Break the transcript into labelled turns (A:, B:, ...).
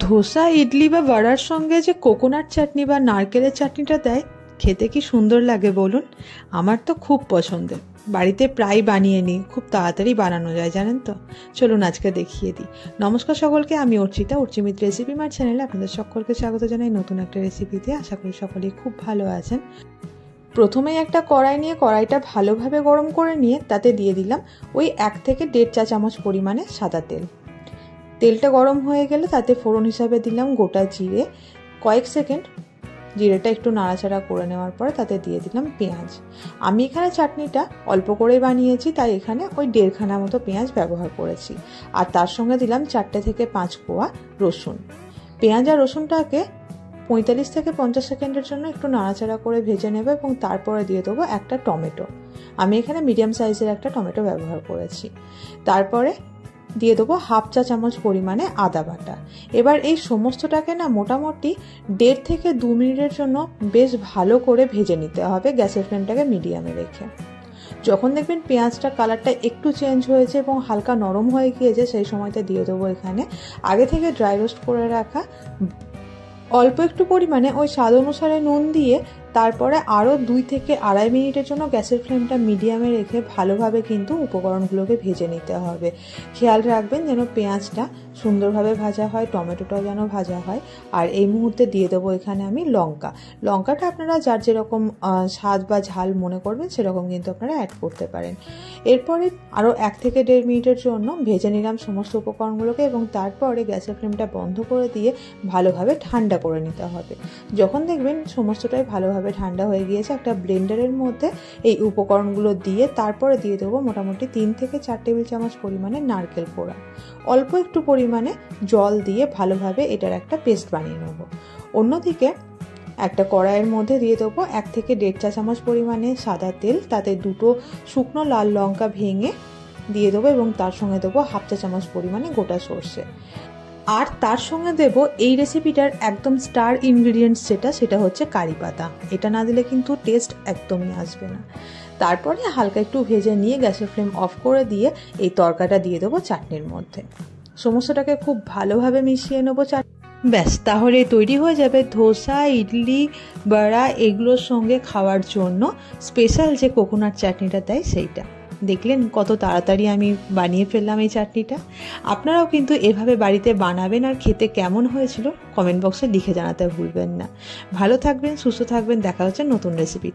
A: ধোসা, ইডলি বা বড়ার সঙ্গে যে কোকোনাট চাটনি বা নারকেলের চাটনিটা দেয়, খেতে কি সুন্দর লাগে বলুন। আমার তো খুব পছন্দের, বাড়িতে প্রায় বানিয়ে নিই, খুব তাড়াতাড়ি বানানো যায় জানেন তো। চলুন আজকে দেখিয়ে দিই। নমস্কার সকলকে, আমি অর্চিতা, অর্চিমিত রেসিপি মার চ্যানেলে আপনাদের সকলকে স্বাগত জানাই নতুন একটা রেসিপিতে। আশা করি সকলেই খুব ভালো আছেন। প্রথমেই একটা কড়াই নিয়ে কড়াইটা ভালোভাবে গরম করে নিয়ে তাতে দিয়ে দিলাম ওই 1 থেকে 1.5 চা চামচ পরিমাণে সাদা তেল। তেলটা গরম হয়ে গেলে তাতে ফোড়ন হিসাবে দিলাম গোটা জিরে। কয়েক সেকেন্ড জিরেটা একটু নাড়াচাড়া করে নেওয়ার পরে তাতে দিয়ে দিলাম পেঁয়াজ। আমি এখানে চাটনিটা অল্প করে বানিয়েছি, তাই এখানে ওই 1.5 খানা মতো পেঁয়াজ ব্যবহার করেছি। আর তার সঙ্গে দিলাম 4 থেকে 5 কোয়া রসুন। পেঁয়াজ আর রসুনটাকে 45 থেকে 50 সেকেন্ডের জন্য একটু নাড়াচাড়া করে ভেজে নেবে এবং তারপরে দিয়ে দেবো একটা টমেটো। আমি এখানে মিডিয়াম সাইজের একটা টমেটো ব্যবহার করেছি। তারপরে দিয়ে দেবো 1/2 চা চামচ পরিমাণে আদা বাটা। এবার এই সমস্তটাকে মোটামুটি 1.5 থেকে 2 মিনিটের জন্য বেশ ভালো করে ভেজে নিতে হবে, গ্যাসের ফ্লেমটাকে মিডিয়ামে রেখে। যখন দেখবেন পেঁয়াজটা কালারটা একটু চেঞ্জ হয়েছে এবং হালকা নরম হয়ে গিয়েছে, সেই সময়টা দিয়ে দেবো এখানে আগে থেকে ড্রাই রোস্ট করে রাখা অল্প একটু পরিমাণে ওই স্বাদ অনুসারে নুন দিয়ে তারপরে আরও 2 থেকে 2.5 মিনিটের জন্য গ্যাসের ফ্লেমটা মিডিয়ামে রেখে ভালোভাবে কিন্তু উপকরণগুলোকে ভেজে নিতে হবে। খেয়াল রাখবেন যেন পেঁয়াজটা সুন্দরভাবে ভাজা হয়, টমেটোটাও যেন ভাজা হয়। আর এই মুহূর্তে দিয়ে দেবো এখানে আমি লঙ্কাটা আপনারা যার যেরকম স্বাদ বা ঝাল মনে করবেন সেরকম কিন্তু আপনারা অ্যাড করতে পারেন। এরপরে আরও 1 থেকে 1.5 মিনিটের জন্য ভেজে নিলাম সমস্ত উপকরণগুলোকে এবং তারপরে গ্যাসের ফ্লেমটা বন্ধ করে দিয়ে ভালোভাবে ঠান্ডা করে নিতে হবে। যখন দেখবেন সমস্তটাই ভালোভাবে ঠান্ডা হয়ে গিয়েছে, একটা ব্লেন্ডারের মধ্যে এই উপকরণগুলো দিয়ে তারপরে দিয়ে দেবো মোটামুটি 3 থেকে 4 টেবিল চামচ পরিমাণে নারকেল কোড়া। অল্প একটু পরিমাণে জল দিয়ে ভালোভাবে এটার একটা পেস্ট বানিয়ে নেব। অন্যদিকে একটা কড়াইয়ের মধ্যে দিয়ে দেবো 1 থেকে 1.5 চা চামচ পরিমাণে সাদা তেল। তাতে 2টো শুকনো লাল লঙ্কা ভেঙে দিয়ে দেবো এবং তার সঙ্গে দেবো 1/2 চা চামচ পরিমাণে গোটা সর্ষে। আর তার সঙ্গে দেব এই রেসিপিটার একদম স্টার ইনগ্রিডিয়েন্টস সেটা হচ্ছে কারি পাতা। এটা না দিলে কিন্তু টেস্ট একদমই আসবে না। তারপরে হালকা একটু ভেজে নিয়ে গ্যাসের ফ্লেম অফ করে দিয়ে এই তরকাটা দিয়ে দেবো চাটনির মধ্যে। সমস্তটাকে খুব ভালোভাবে মিশিয়ে নেবো ব্যাস, তাহলে তৈরি হয়ে যাবে ধোসা, ইডলি, বড়া এগুলোর সঙ্গে খাওয়ার জন্য স্পেশাল যে কোকোনাট চাটনিটা দেয় সেইটা। দেখলেন কত তাড়াতাড়ি আমি বানিয়ে ফেললাম এই চাটনিটা। আপনারাও কিন্তু এভাবে বাড়িতে বানাবেন আর খেতে কেমন হয়েছিল কমেন্ট বক্সে লিখে জানাতে ভুলবেন না। ভালো থাকবেন, সুস্থ থাকবেন, দেখা হচ্ছে নতুন রেসিপি।